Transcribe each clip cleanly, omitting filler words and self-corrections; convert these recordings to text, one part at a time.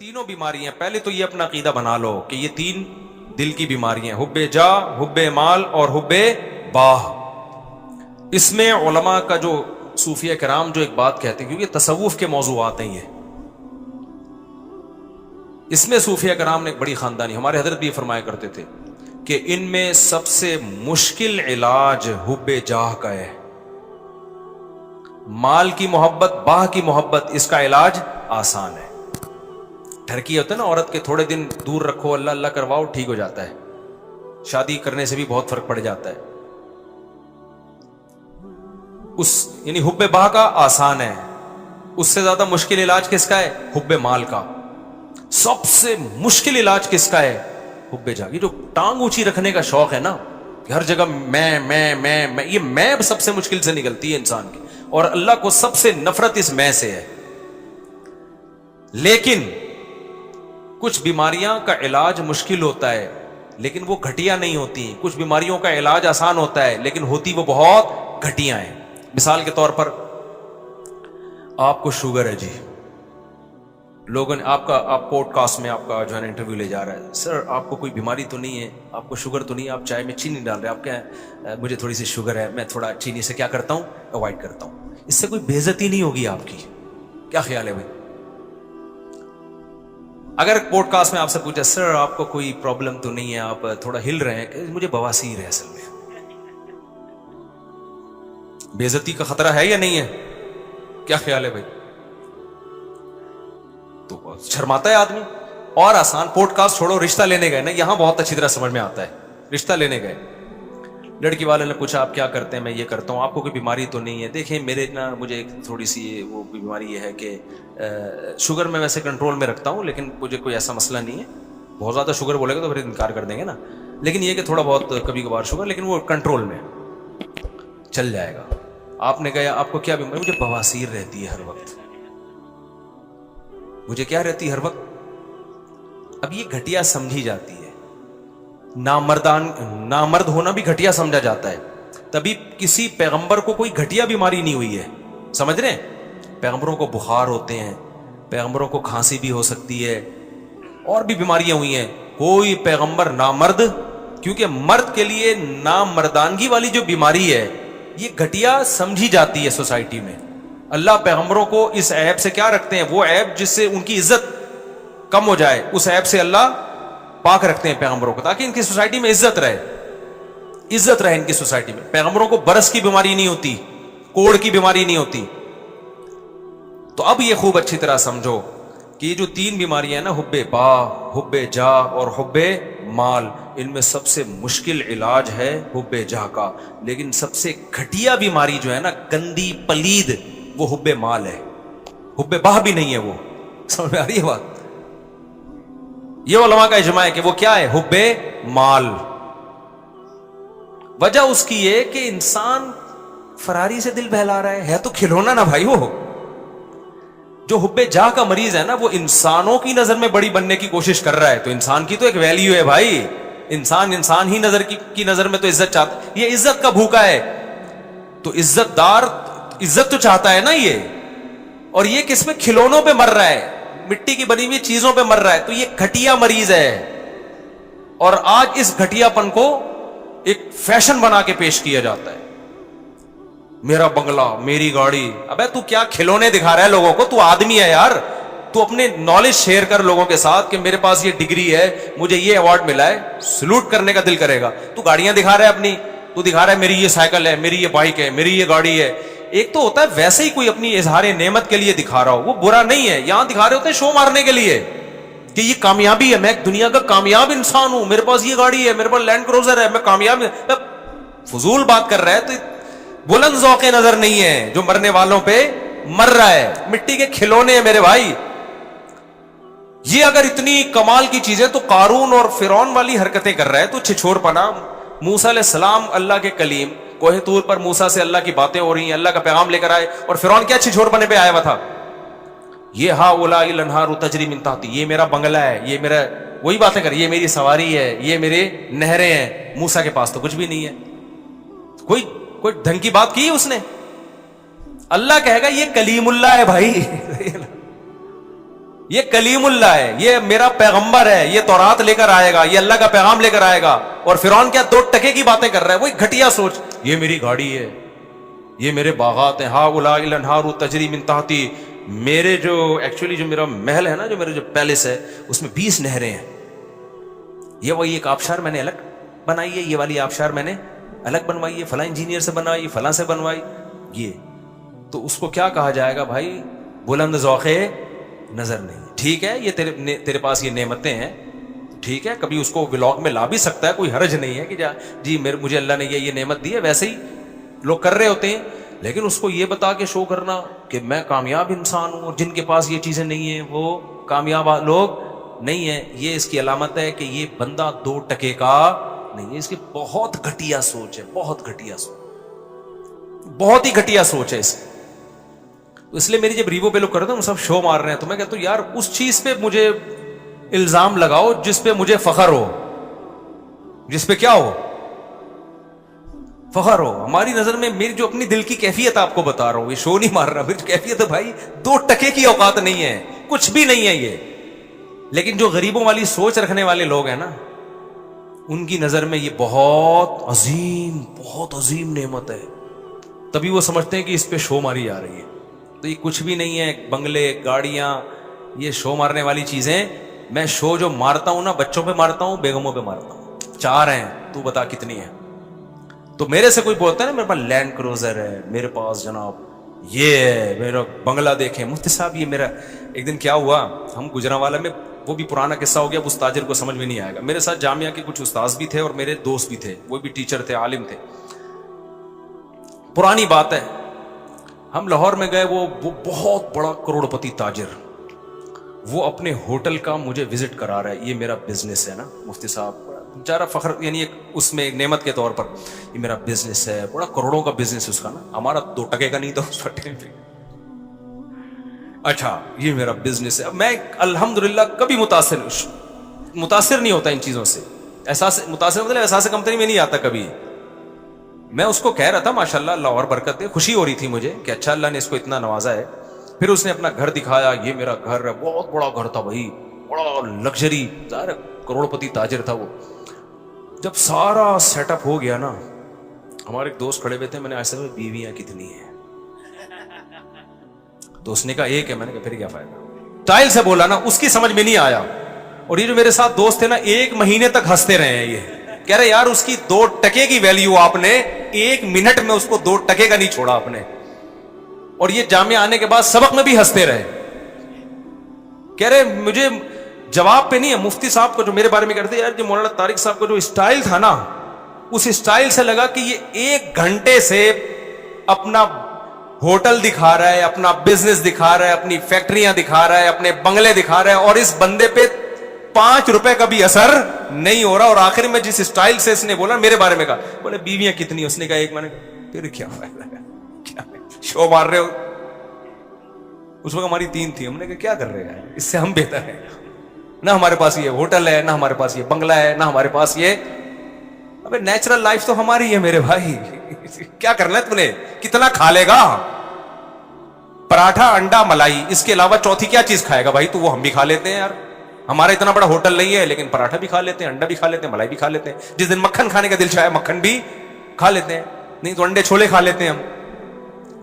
تینوں بیماری ہیں. پہلے تو یہ اپنا عقیدہ بنا لو کہ یہ تین دل کی بیماری ہیں, حب جا, حب مال اور حب باہ. اس میں علماء کا جو صوفیہ کرام جو ایک بات کہتے ہیں, کیونکہ تصوف کے موضوعات ہیں یہ, اس میں صوفیہ کرام نے ایک بڑی خاندانی, ہمارے حضرت بھی فرمایا کرتے تھے کہ ان میں سب سے مشکل علاج حب جاہ کا ہے. مال کی محبت, باہ کی محبت, اس کا علاج آسان ہے. ٹھرکی ہوتا ہے نا عورت کے, تھوڑے دن دور رکھو, اللہ اللہ کرواؤ, ٹھیک ہو جاتا ہے. شادی کرنے سے بھی بہت فرق پڑ جاتا ہے. اس یعنی حب باہ کا آسان ہے. اس سے زیادہ مشکل علاج کس کا ہے؟ حب مال کا. سب سے مشکل علاج کس کا ہے؟ حب جاہ. یہ جو ٹانگ اونچی رکھنے کا شوق ہے نا, کہ ہر جگہ میں, یہ میں سب سے مشکل سے نکلتی ہے انسان کی, اور اللہ کو سب سے نفرت اس میں سے ہے. لیکن کچھ بیماریاں کا علاج مشکل ہوتا ہے لیکن وہ گھٹیا نہیں ہوتی. کچھ بیماریوں کا علاج آسان ہوتا ہے لیکن ہوتی وہ بہت گھٹیا ہیں. مثال کے طور پر آپ کو شوگر ہے جی, لوگوں نے آپ پوڈ کاسٹ میں آپ کا جو ہے نا انٹرویو لے جا رہا ہے, سر آپ کو کوئی بیماری تو نہیں ہے, آپ کو شوگر تو نہیں ہے, آپ چائے میں چینی ڈال رہے ہیں, آپ کیا مجھے تھوڑی سی شوگر ہے, میں تھوڑا چینی سے کیا کرتا ہوں, اوائڈ کرتا ہوں. اس سے کوئی بے عزتی نہیں ہوگی آپ کی. کیا خیال ہے بھائی؟ اگر پوڈ کاسٹ میں آپ سے پوچھا, سر آپ کو کوئی پرابلم تو نہیں ہے, آپ تھوڑا ہل رہے ہیں, کہ مجھے بواسیر ہے اصل میں, بے عزتی کا خطرہ ہے یا نہیں ہے؟ کیا خیال ہے بھائی؟ تو شرماتا ہے آدمی. اور آسان, پوڈ کاسٹ چھوڑو, رشتہ لینے گئے نا, یہاں بہت اچھی طرح سمجھ میں آتا ہے. رشتہ لینے گئے, لڑکی والے نے پوچھا آپ کیا کرتے ہیں, میں یہ کرتا ہوں, آپ کو کوئی بیماری تو نہیں ہے؟ دیکھیں میرے نا, مجھے ایک تھوڑی سی وہ بیماری یہ ہے کہ شوگر میں ویسے کنٹرول میں رکھتا ہوں, لیکن مجھے کوئی ایسا مسئلہ نہیں ہے. بہت زیادہ شوگر بولے گا تو پھر انکار کر دیں گے نا, لیکن یہ کہ تھوڑا بہت کبھی کبھار شوگر, لیکن وہ کنٹرول میں چل جائے گا. آپ نے کہا آپ کو کیا بیماری؟ مجھے بواسیر رہتی ہے ہر وقت. مجھے کیا رہتی ہے ہر وقت؟ اب یہ گھٹیا سمجھی جاتی ہے, نامرد ہونا بھی گھٹیا سمجھا جاتا ہے. تبھی کسی پیغمبر کو کوئی گھٹیا بیماری نہیں ہوئی ہے, سمجھ رہے ہیں؟ پیغمبروں کو بخار ہوتے ہیں, پیغمبروں کو کھانسی بھی ہو سکتی ہے, اور بھی بیماریاں ہوئی ہیں. کوئی پیغمبر نامرد, کیونکہ مرد کے لیے نامردانگی والی جو بیماری ہے یہ گھٹیا سمجھی جاتی ہے سوسائٹی میں. اللہ پیغمبروں کو اس عیب سے کیا رکھتے ہیں, وہ عیب جس سے ان کی عزت کم ہو جائے, اس عیب سے اللہ پاک رکھتے ہیں پیغمبروں کو, تاکہ ان کی سوسائٹی میں عزت رہے ان کی سوسائٹی میں. پیغمبروں کو برس کی بیماری نہیں ہوتی, کوڑ کی بیماری نہیں ہوتی. تو اب یہ خوب اچھی طرح سمجھو کہ یہ جو تین بیماریاں ہیں نا, حب با, حب جا اور حب مال, ان میں سب سے مشکل علاج ہے حب جا کا. لیکن سب سے گھٹیا بیماری جو ہے نا, گندی پلید, وہ حب مال ہے. حب باہ بھی نہیں ہے وہ. سمجھ میں آ رہی ہے بات؟ یہ علماء کا اجماع ہے کہ وہ کیا ہے, حب مال. وجہ اس کی یہ کہ انسان فراری سے دل بہلا رہا ہے تو کھلونا نا بھائی. وہ جو حب جاہ کا مریض ہے نا, وہ انسانوں کی نظر میں بڑی بننے کی کوشش کر رہا ہے. تو انسان کی تو ایک ویلیو ہے بھائی, انسان ہی نظر کی نظر میں تو عزت چاہتا ہے. یہ عزت کا بھوکا ہے, تو عزت دار عزت تو چاہتا ہے نا یہ. اور یہ کس میں کھلونوں پہ مر رہا ہے, مٹی کی بنی ہوئی چیزوں پہ مر رہا ہے. تو یہ گھٹیا مریض ہے, اور آج اس گھٹیا پن کو ایک فیشن بنا کے پیش کیا جاتا ہے. میرا بنگلہ, میری گاڑی. ابے تو کیا کھلونے دکھا رہا ہے لوگوں کو؟ تو آدمی ہے یار, تو اپنے نالج شیئر کر لوگوں کے ساتھ کہ میرے پاس یہ ڈگری ہے, مجھے یہ ایوارڈ ملا ہے. سلوٹ کرنے کا دل کرے گا. تو گاڑیاں دکھا رہا ہے اپنی, تو دکھا رہا ہے میری یہ سائیکل ہے, میری یہ بائک ہے, میری یہ گاڑی ہے. ایک تو ہوتا ہے ویسے ہی کوئی اپنی اظہار نعمت کے لیے دکھا رہا ہو, وہ برا نہیں ہے. یہاں دکھا رہے ہوتے ہیں شو مارنے کے لیے کہ یہ کامیابی ہے, میں دنیا کا کامیاب انسان ہوں, میرے پاس یہ گاڑی ہے, میرے پاس لینڈ کروزر ہے, میں کامیاب. فضول بات کر رہا ہے. تو بلند ذوق نظر نہیں ہے جو مرنے والوں پہ مر رہا ہے. مٹی کے کھلونے ہیں میرے بھائی. یہ اگر اتنی کمال کی چیزیں تو قارون اور فرعون والی حرکتیں کر رہا ہے, تو چھچور پنا. موسیٰ علیہ السلام اللہ کے کلیم, کوہ طور پر موسیٰ سے اللہ کی باتیں ہو رہی ہیں, اللہ کا پیغام لے کر آئے, اور فرعون کیا چھچور پنے پہ آیا ہوا تھا, یہ ہؤلاء الانہار تجری من تحتی, یہ میرا بنگلہ ہے, یہ میرا, وہی باتیں کر, یہ میری سواری ہے, یہ میرے نہریں ہیں. موسیٰ کے پاس تو کچھ بھی نہیں ہے. کوئی ڈھنگ کی بات کی اس نے؟ اللہ کہے گا یہ کلیم اللہ ہے بھائی. یہ کلیمullah ہے, یہ میرا پیغمبر ہے, یہ تورات لے کر آئے گا, یہ اللہ کا پیغام لے کر آئے گا. اور فرعون کیا 2 ٹکے کی باتیں کر رہا ہے, وہی گھٹیا سوچ. یہ میری گاڑی ہے, یہ میرے باغات ہیں, ہاؤلاء الانہار تجری من تحتی, میرے جو ایکچولی جو میرا محل ہے نا, جو میرا جو پیلس ہے اس میں 20 نہریں ہیں. یہ وہی ایک آبشار میں نے الگ بنائی ہے, یہ والی آبشار میں نے الگ بنوائی ہے, فلاں انجینئر سے بنوائی, فلاں سے بنوائی. یہ تو اس کو کیا کہا جائے گا بھائی؟ بلند ذوق نظر نہیں. ٹھیک ہے, یہ تیرے پاس یہ نعمتیں ہیں, ٹھیک ہے, کبھی اس کو ولاگ میں لا بھی سکتا ہے, کوئی حرج نہیں ہے کہ جی مجھے اللہ نے یہ نعمت دی ہے. ویسے ہی لوگ کر رہے ہوتے ہیں, لیکن اس کو یہ بتا کے شو کرنا کہ میں کامیاب انسان ہوں, اور جن کے پاس یہ چیزیں نہیں ہیں وہ کامیاب لوگ نہیں ہیں, یہ اس کی علامت ہے کہ یہ بندہ 2 ٹکے کا نہیں ہے. اس کی بہت گھٹیا سوچ ہے, بہت گھٹیا سوچ, بہت ہی گھٹیا سوچ ہے اس کی. اس لیے میری جب ریوو پہ لوگ کرتے ہیں سب شو مار رہے ہیں, تو میں کہتا ہوں یار اس چیز پہ مجھے الزام لگاؤ جس پہ مجھے فخر ہو, جس پہ کیا ہو, فخر ہو. ہماری نظر میں میری جو اپنی دل کی کیفیت آپ کو بتا رہا ہوں, یہ شو نہیں مار رہا, میری کیفیت ہے بھائی 2 ٹکے کی اوقات نہیں ہے, کچھ بھی نہیں ہے یہ. لیکن جو غریبوں والی سوچ رکھنے والے لوگ ہیں نا, ان کی نظر میں یہ بہت عظیم نعمت ہے, تبھی وہ سمجھتے ہیں کہ اس پہ شو ماری جا رہی ہے. تو یہ کچھ بھی نہیں ہے, بنگلے, گاڑیاں, یہ شو مارنے والی چیزیں. میں شو جو مارتا ہوں نا, بچوں پہ مارتا ہوں, بیگموں پہ مارتا ہوں. 4 ہیں, تو بتا کتنی ہیں. تو میرے سے کوئی بولتا ہے نا میرے پاس لینڈ کروزر ہے, میرے پاس جناب یہ ہے, میرا بنگلہ دیکھیں. مفتی صاحب یہ میرا ایک دن کیا ہوا, ہم گجرانوالہ میں, وہ بھی پرانا قصہ ہو گیا, اس تاجر کو سمجھ میں نہیں آئے گا. میرے ساتھ جامعہ کے کچھ استاذ بھی تھے اور میرے دوست بھی تھے, وہ بھی ٹیچر تھے, عالم تھے. پرانی بات ہے, ہم لاہور میں گئے, وہ بہت بڑا کروڑپتی تاجر, وہ اپنے ہوٹل کا مجھے وزٹ کرا رہا ہے. یہ میرا بزنس ہے نا مفتی صاحب, بیچارہ فخر, یعنی ایک اس میں ایک نعمت کے طور پر, یہ میرا بزنس ہے, بڑا کروڑوں کا بزنس اس کا نا, ہمارا 2 ٹکے کا نہیں تھا اس ٹائم پہ. اچھا یہ میرا بزنس ہے. میں الحمدللہ کبھی متاثر نہیں ہوتا ان چیزوں سے, متاثر مطلب احساس کمتری میں نہیں آتا کبھی. میں اس کو کہہ رہا تھا ماشاءاللہ, اللہ اور برکت دے, خوشی ہو رہی تھی مجھے کہ اچھا اللہ نے اس کو اتنا نوازا ہے. پھر اس نے اپنا گھر دکھایا, یہ میرا گھر ہے, بہت بڑا گھر تھا بھائی, بڑا لگژری, کروڑپتی تاجر تھا وہ. جب سارا سیٹ اپ ہو گیا نا, ہمارے ایک دوست کھڑے ہوئے تھے, میں نے ایسے میں بیویاں کتنی ہیں, دوست نے کہا 1 ہے. میں نے کہا پھر کیا فائدہ, اسٹائل سے بولا نا, اس کی سمجھ میں نہیں آیا. اور یہ جو میرے ساتھ دوست تھے نا, 1 مہینے تک ہنستے رہے ہیں. یہ کہہ رہے یار اس کی 2 ٹکے کی ویلیو آپ نے 1 منٹ میں اس کو 2 ٹکے کا نہیں چھوڑا آپ نے. اور یہ جامعہ آنے کے بعد سبق میں بھی ہنستے رہے. کہہ رہے مجھے جواب پہ نہیں ہے. مفتی صاحب کو جو میرے بارے میں کہتے یار, جو مولانا طارق صاحب کو جو اسٹائل تھا نا, اس اسٹائل سے لگا کہ یہ 1 گھنٹے سے اپنا ہوٹل دکھا رہا ہے, اپنا بزنس دکھا رہا ہے, اپنی فیکٹریاں دکھا رہا ہے, اپنے بنگلے دکھا رہا ہے, اور اس بندے پہ 5 روپے کا بھی اثر نہیں ہو رہا. اور آخر میں جس اسٹائل سے اس نے بولا میرے بارے میں, کہا بولے بیویاں کتنی, اس نے کہا 1. میں نے کہا پھر کیا فائدہ ہے, کیا شو مار رہے ہو. اس وقت ہماری 3 تھی. ہم نے کہا کیا کر رہے ہیں, اس سے ہم بہتر ہیں. نہ ہمارے پاس یہ ہوٹل ہے, نہ ہمارے پاس یہ بنگلہ ہے, نہ ہمارے پاس یہ. ابے نیچرل لائف تو ہماری ہے میرے بھائی, کیا کرنا ہے تم نے, کتنا کھا لے گا, پراٹھا, انڈا, ملائی, اس کے علاوہ چوتھی کیا چیز کھائے گا بھائی تو. وہ ہم بھی کھا لیتے ہیں یار, ہمارا اتنا بڑا ہوٹل نہیں ہے, لیکن پراٹھا بھی کھا لیتے ہیں, انڈا بھی کھا لیتے ہیں, ملائی بھی کھا لیتے ہیں. جس دن مکھن کھانے کا دل چاہے مکھن بھی کھا لیتے ہیں, نہیں تو انڈے چھولے کھا لیتے ہیں ہم.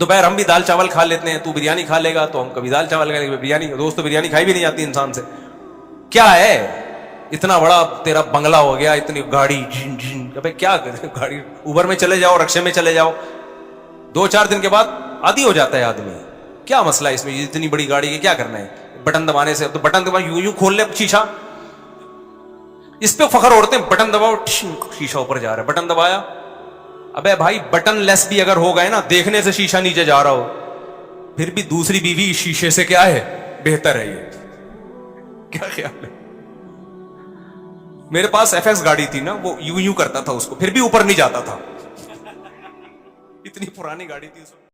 دوپہر ہم بھی دال چاول کھا لیتے ہیں, تو بریانی کھا لے گا تو ہم کبھی دال چاول کھائیں گے. بریانی, دوست تو بریانی کھائی بھی نہیں جاتی انسان سے. کیا ہے اتنا بڑا تیرا بنگلہ ہو گیا, اتنی گاڑی, کیا گاڑی, اوبر میں چلے جاؤ, رکشے میں چلے جاؤ, 2-4 دن کے بعد عادی ہو جاتا ہے آدمی. کیا مسئلہ ہے اس میں, اتنی بڑی گاڑی کے کیا کرنا ہے, بٹن دبانے سے. تو بٹن دبا یوں کھول لے شیشہ, اس پہ فخر اڑتے ہیں, بٹن دباؤ شیشہ اوپر جا رہا ہے, بٹن دبایا. ابے بھائی بٹن لیس بھی اگر ہو گئے نا, دیکھنے سے شیشہ نیچے جا رہا ہو, پھر بھی دوسری بیوی شیشے سے کیا ہے, بہتر ہے. یہ کیا خیال ہے. میرے پاس FX گاڑی تھی نا, وہ یوں کرتا تھا اس کو, پھر بھی اوپر نہیں جاتا تھا. اتنی پرانی گاڑی تھی اس وقت.